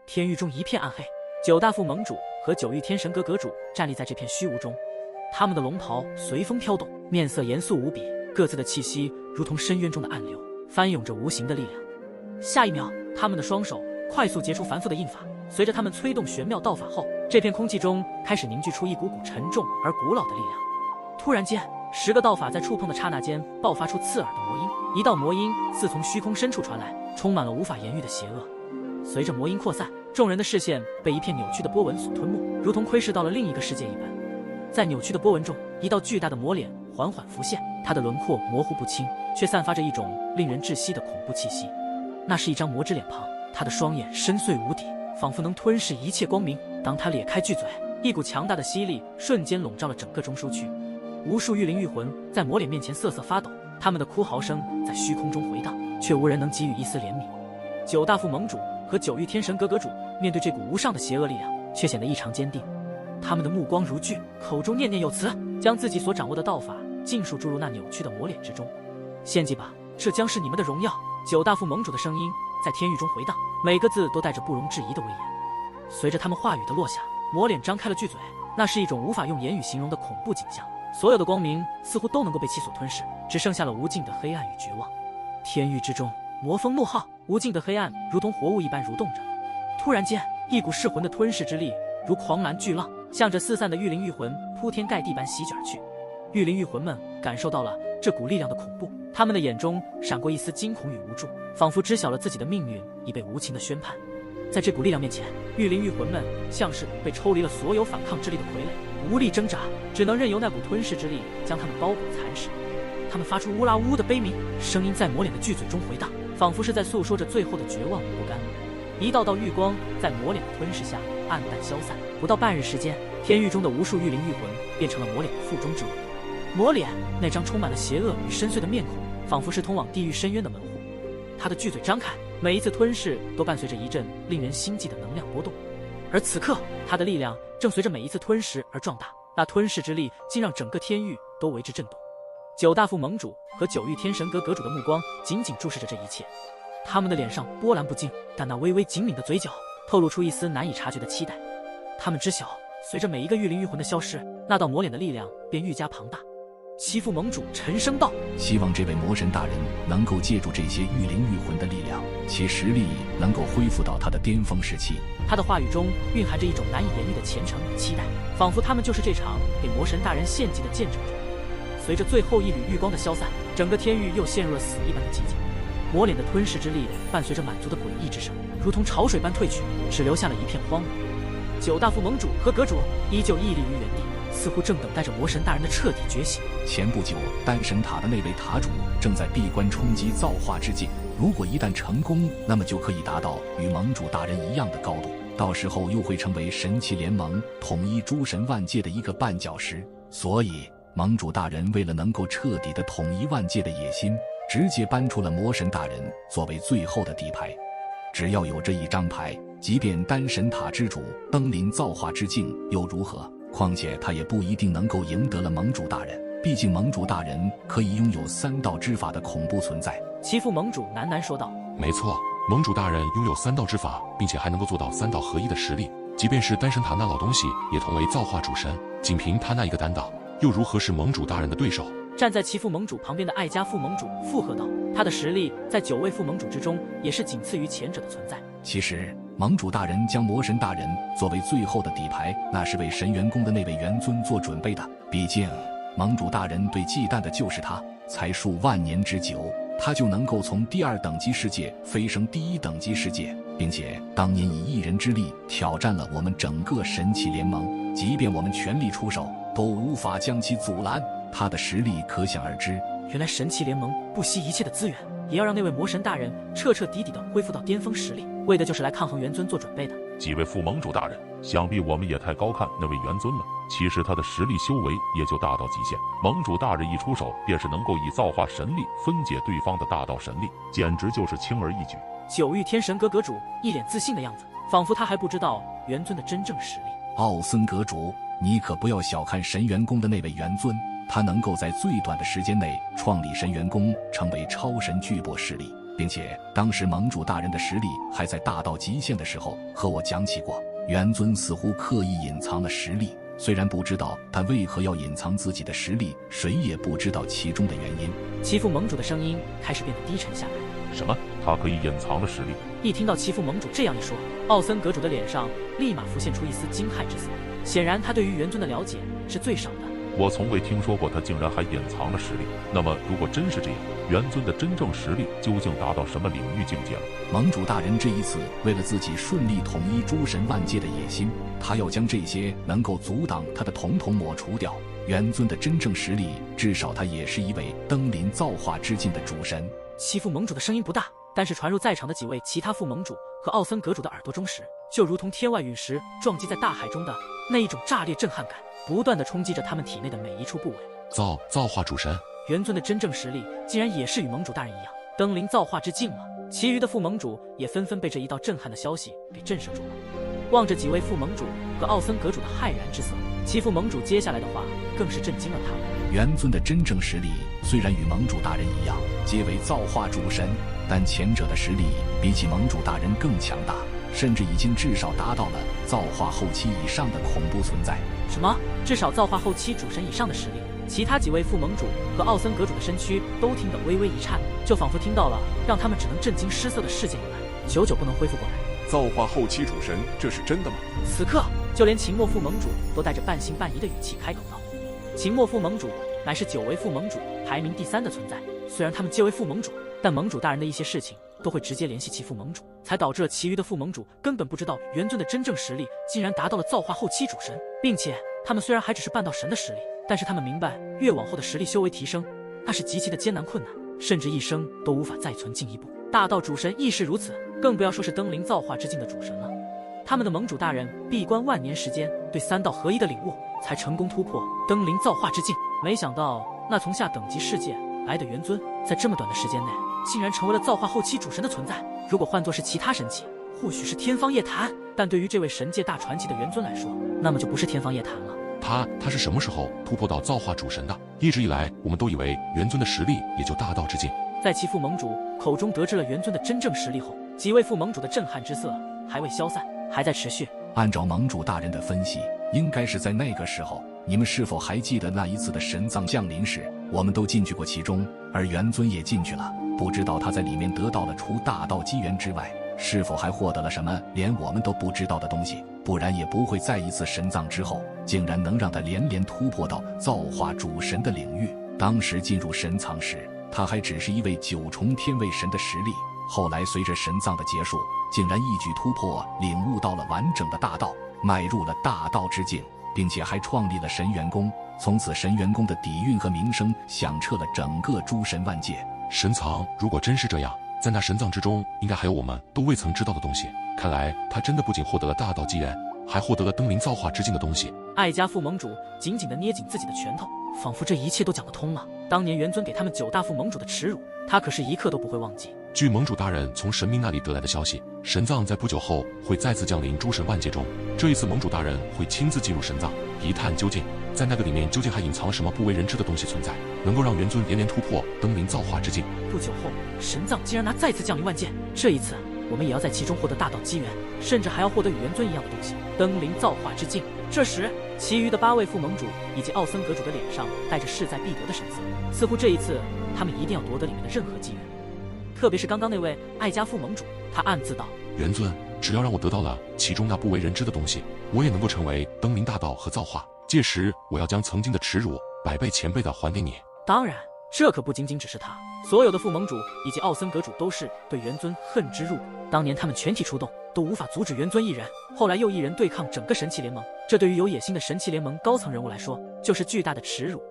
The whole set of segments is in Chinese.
天域中一片暗黑。九大副盟主和九域天神阁阁主站立在这片虚无中，他们的龙袍随风飘动，面色严肃无比，各自的气息如同深渊中的暗流，翻涌着无形的力量。下一秒，他们的双手快速结出繁复的印法，随着他们催动玄妙道法后，这片空气中开始凝聚出一股股沉重而古老的力量。突然间，10个道法在触碰的刹那间爆发出刺耳的魔音，一道魔音似从虚空深处传来，充满了无法言喻的邪恶。随着魔音扩散，众人的视线被一片扭曲的波纹所吞没，如同窥视到了另一个世界一般。在扭曲的波纹中，一道巨大的魔脸缓缓浮现，它的轮廓模糊不清，却散发着一种令人窒息的恐怖气息。那是一张魔之脸庞，它的双眼深邃无底，仿佛能吞噬一切光明。当它咧开巨嘴，一股强大的吸力瞬间笼罩了整个中枢区。无数御灵御魂在魔脸面前瑟瑟发抖，他们的哭嚎声在虚空中回荡，却无人能给予一丝怜悯。九大副盟主和九域天神阁阁主面对这股无上的邪恶力量，却显得异常坚定。他们的目光如炬，口中念念有词，将自己所掌握的道法尽数注入那扭曲的魔脸之中。献祭吧，这将是你们的荣耀。九大副盟主的声音在天域中回荡，每个字都带着不容置疑的威严。随着他们话语的落下，魔脸张开了巨嘴，那是一种无法用言语形容的恐怖景象。所有的光明似乎都能够被其所吞噬，只剩下了无尽的黑暗与绝望。天域之中，魔风怒号，无尽的黑暗如同活物一般蠕动着。突然间，一股噬魂的吞噬之力如狂澜巨浪，向着四散的御灵御魂铺天盖地般席卷而去。御灵御魂们感受到了这股力量的恐怖，他们的眼中闪过一丝惊恐与无助，仿佛知晓了自己的命运已被无情的宣判。在这股力量面前，御灵御魂们像是被抽离了所有反抗之力的傀儡，无力挣扎，只能任由那股吞噬之力将他们包裹蚕食。他们发出乌拉呜的悲鸣，声音在魔脸的巨嘴中回荡，仿佛是在诉说着最后的绝望与不甘。一道道玉光在魔脸的吞噬下暗淡消散，不到半日时间，天域中的无数御灵御魂变成了魔脸的腹中之物。魔脸那张充满了邪恶与深邃的面孔，仿佛是通往地狱深渊的门户。他的巨嘴张开，每一次吞噬都伴随着一阵令人心悸的能量波动，而此刻他的力量正随着每一次吞噬而壮大，那吞噬之力竟让整个天域都为之震动。九大副盟主和九域天神阁阁主的目光紧紧注视着这一切，他们的脸上波澜不惊，但那微微紧抿的嘴角透露出一丝难以察觉的期待。他们知晓，随着每一个御灵御魂的消失，那道魔脸的力量便愈加庞大。七副盟主沉声道：“希望这位魔神大人能够借助这些御灵御魂的力量，其实力能够恢复到他的巅峰时期。”他的话语中蕴含着一种难以言喻的虔诚与期待，仿佛他们就是这场给魔神大人献祭的见证者。随着最后一缕玉光的消散，整个天域又陷入了死一般的寂静。魔脸的吞噬之力伴随着满足的诡异之声，如同潮水般退去，只留下了一片荒芜。九大副盟主和阁主依旧屹立于原地，似乎正等待着魔神大人的彻底觉醒。前不久，丹神塔的那位塔主正在闭关冲击造化之境，如果一旦成功，那么就可以达到与盟主大人一样的高度，到时候又会成为神奇联盟统一诸神万界的一个绊脚石。所以盟主大人为了能够彻底的统一万界的野心，直接搬出了魔神大人作为最后的底牌。只要有这一张牌，即便丹神塔之主登临造化之境又如何？况且他也不一定能够赢得了盟主大人，毕竟盟主大人可以拥有3道之法的恐怖存在。其父盟主喃喃说道：“没错，盟主大人拥有3道之法，并且还能够做到3道合一的实力。即便是丹神塔那老东西也同为造化主神，仅凭他那一个单道，又如何是盟主大人的对手？”站在其父盟主旁边的艾迦副盟主附和道：“他的实力在9位副盟主之中也是仅次于前者的存在。”其实盟主大人将魔神大人作为最后的底牌，那是为神元宫的那位元尊做准备的。毕竟盟主大人对忌惮的就是他，才数万年之久，他就能够从第2等级世界飞升第1等级世界，并且当年以1人之力挑战了我们整个神奇联盟，即便我们全力出手，都无法将其阻拦。他的实力可想而知。原来神奇联盟不惜一切的资源，也要让那位魔神大人彻彻底底的恢复到巅峰实力，为的就是来抗衡元尊做准备的。几位副盟主大人，想必我们也太高看那位元尊了。其实他的实力修为也就大到极限，盟主大人一出手，便是能够以造化神力分解对方的大道神力，简直就是轻而易举。九域天神阁阁主一脸自信的样子，仿佛他还不知道元尊的真正实力。奥森阁主，你可不要小看神元宫的那位元尊，他能够在最短的时间内创立神元宫，成为超神巨擘势力，并且当时盟主大人的实力还在大到极限的时候和我讲起过，元尊似乎刻意隐藏了实力，虽然不知道他为何要隐藏自己的实力，谁也不知道其中的原因。其父盟主的声音开始变得低沉下来。什么？他可以隐藏了实力？一听到其父盟主这样一说，奥森阁主的脸上立马浮现出一丝惊骇之色。显然他对于元尊的了解是最少的。我从未听说过他竟然还隐藏了实力。那么如果真是这样，元尊的真正实力究竟达到什么领域境界了？盟主大人这一次为了自己顺利统一诸神万界的野心，他要将这些能够阻挡他的统统抹除掉。元尊的真正实力，至少他也是一位登临造化之境的主神。其父盟主的声音不大，但是传入在场的几位其他副盟主和奥森阁主的耳朵中时，就如同天外陨石撞击在大海中的那一种炸裂震撼感，不断地冲击着他们体内的每一处部位。造化主神，元尊的真正实力竟然也是与盟主大人一样登临造化之境了。其余的副盟主也纷纷被这一道震撼的消息给震慑住了。望着几位副盟主和奥森阁主的骇然之色，其副盟主接下来的话更是震惊了他们。元尊的真正实力虽然与盟主大人一样皆为造化主神，但前者的实力比起盟主大人更强大，甚至已经至少达到了造化后期以上的恐怖存在。什么？至少造化后期主神以上的实力？其他几位副盟主和奥森阁主的身躯都听得微微一颤，就仿佛听到了让他们只能震惊失色的事件一般，久久不能恢复过来。造化后期主神，这是真的吗？此刻，就连秦墨副盟主都带着半信半疑的语气开口道。秦墨副盟主乃是9位副盟主排名第3的存在，虽然他们皆为副盟主，但盟主大人的一些事情都会直接联系其副盟主，才导致了其余的副盟主根本不知道元尊的真正实力竟然达到了造化后期主神，并且他们虽然还只是半道神的实力，但是他们明白越往后的实力修为提升，那是极其的艰难困难，甚至一生都无法再存进一步。大道主神亦是如此，更不要说是登临造化之境的主神了。他们的盟主大人闭关万年时间，对3道合一的领悟，才成功突破登临造化之境。没想到那从下等级世界来的元尊，在这么短的时间内，竟然成为了造化后期主神的存在。如果换作是其他神器，或许是天方夜谭，但对于这位神界大传奇的元尊来说，那么就不是天方夜谭了。他是什么时候突破到造化主神的？一直以来，我们都以为元尊的实力也就大道之境。在其副盟主口中得知了元尊的真正实力后，几位副盟主的震撼之色还未消散，还在持续。按照盟主大人的分析，应该是在那个时候。你们是否还记得那一次的神藏降临时，我们都进去过其中，而元尊也进去了。不知道他在里面得到了除大道机缘之外，是否还获得了什么连我们都不知道的东西，不然也不会在一次神藏之后，竟然能让他连连突破到造化主神的领域。当时进入神藏时，他还只是一位9重天位神的实力，后来随着神藏的结束，竟然一举突破，领悟到了完整的大道，迈入了大道之境，并且还创立了神元宫。从此神元宫的底蕴和名声响彻了整个诸神万界。神藏如果真是这样，在那神藏之中应该还有我们都未曾知道的东西。看来他真的不仅获得了大道机缘，还获得了登临造化之境的东西。艾家副盟主紧紧地捏紧自己的拳头，仿佛这一切都讲得通了。当年元尊给他们9大副盟主的耻辱，他可是一刻都不会忘记。据盟主大人从神明那里得来的消息，神藏在不久后会再次降临诸神万界中。这一次盟主大人会亲自进入神藏，一探究竟，在那个里面究竟还隐藏了什么不为人知的东西存在，能够让元尊连连突破登临造化之境。不久后，神藏竟然再次降临万界，这一次我们也要在其中获得大道机缘，甚至还要获得与元尊一样的东西，登临造化之境。这时，其余的8位副盟主以及奥森阁主的脸上带着势在必得的神色，似乎这一次他们一定要夺得里面的任何机缘。特别是刚刚那位艾家副盟主，他暗自道：元尊，只要让我得到了其中那不为人知的东西，我也能够成为登临大道和造化。届时，我要将曾经的耻辱100倍1000倍的还给你。当然，这可不仅仅只是他，所有的副盟主以及奥森阁主都是对元尊恨之入骨。当年他们全体出动，都无法阻止元尊一人，后来又一人对抗整个神奇联盟，这对于有野心的神奇联盟高层人物来说，就是巨大的耻辱。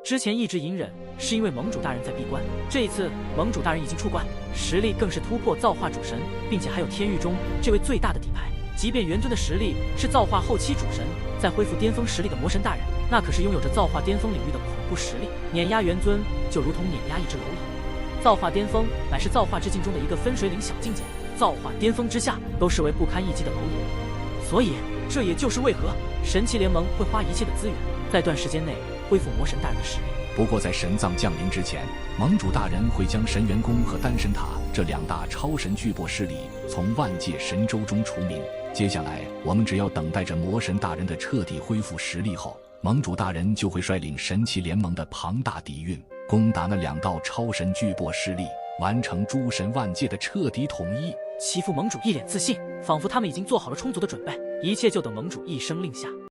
之前一直隐忍，是因为盟主大人在闭关，这一次盟主大人已经出关，实力更是突破造化主神，并且还有天域中这位最大的底牌。即便元尊的实力是造化后期主神，在恢复巅峰实力的魔神大人，那可是拥有着造化巅峰领域的恐怖实力，碾压元尊就如同碾压一只蝼蚁。造化巅峰乃是造化之境中的一个分水岭小境界，造化巅峰之下都视为不堪一击的蝼蚁。所以这也就是为何神奇联盟会花一切的资源，在短时间内恢复魔神大人的实力。不过在神藏降临之前，盟主大人会将神元宫和丹神塔这2大超神巨擘势力从万界神州中除名。接下来我们只要等待着魔神大人的彻底恢复实力后，盟主大人就会率领神奇联盟的庞大底蕴，攻打那2道超神巨擘势力，完成诸神万界的彻底统一。齐副盟主一脸自信，仿佛他们已经做好了充足的准备，一切就等盟主一声令下。